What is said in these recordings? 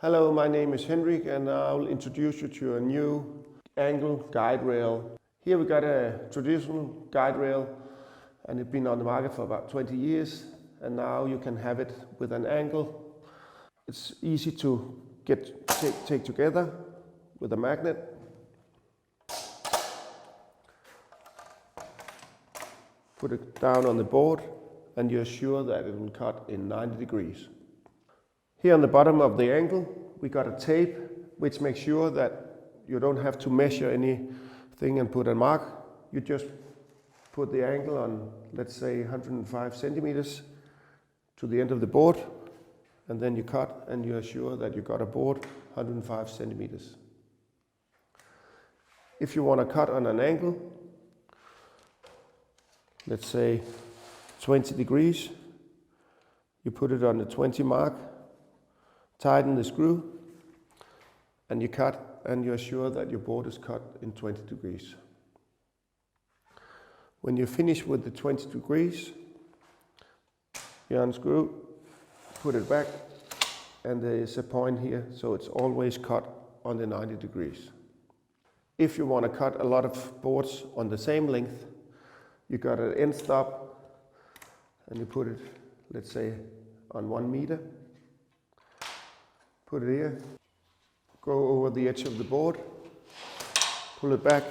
Hello, my name is Henrik and I'll introduce you to a new angle guide rail. Here we got a traditional guide rail and it's been on the market for about 20 years and now you can have it with an angle. It's easy to take together with a magnet. Put it down on the board and you're sure that it will cut in 90 degrees. Here on the bottom of the angle, we got a tape which makes sure that you don't have to measure anything and put a mark. You just put the angle on, let's say 105 centimeters to the end of the board, and then you cut and you are sure that you got a board 105 centimeters. If you want to cut on an angle, let's say 20 degrees, you put it on the 20 mark, tighten the screw and you cut and you're sure that your board is cut in 20 degrees. When you finish with the 20 degrees, you unscrew, put it back, and there is a point here, so it's always cut on the 90 degrees. If you want to cut a lot of boards on the same length, you got an end stop and you put it, let's say, on 1 meter. Put it here, go over the edge of the board, pull it back,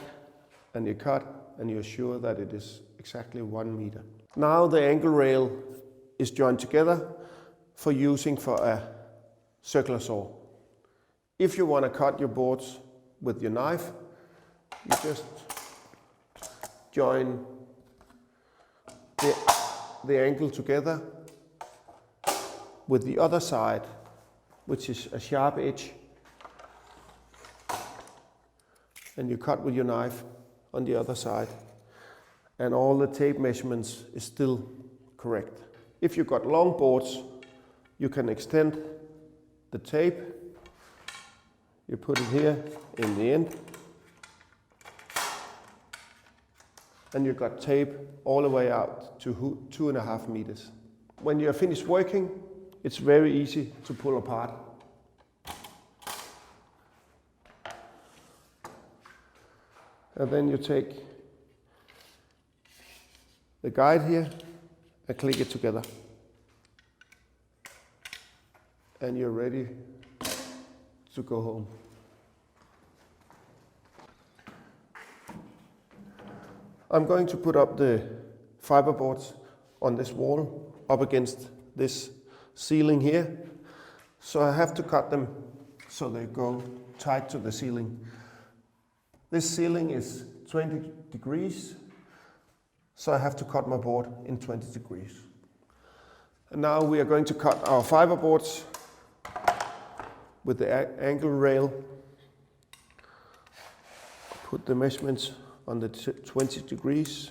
and you cut, and you're sure that it is exactly 1 meter. Now the angle rail is joined together for using for a circular saw. If you want to cut your boards with your knife, you just join the angle together with the other side, which is a sharp edge, and you cut with your knife on the other side, and all the tape measurements is still correct. If you've got long boards, you can extend the tape. You put it here in the end, and you've got tape all the way out to 2.5 meters. When you're finished working, it's very easy to pull apart. And then you take the guide here and click it together. And you're ready to go home. I'm going to put up the fiberboards on this wall up against this ceiling here, so I have to cut them so they go tight to the ceiling. This ceiling is 20 degrees, so I have to cut my board in 20 degrees. And now we are going to cut our fiberboards with the angle rail. Put the measurements on the 20 degrees.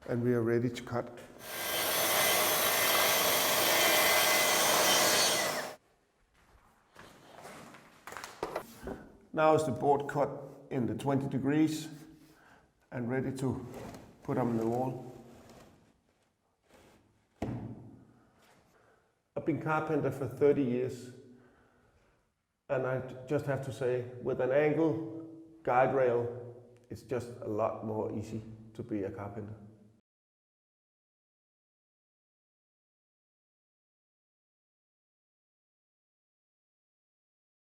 And we are ready to cut. Now is the board cut in the 20 degrees and ready to put on the wall. I've been carpenter for 30 years and I just have to say, with an angle guide rail, it's just a lot more easy to be a carpenter.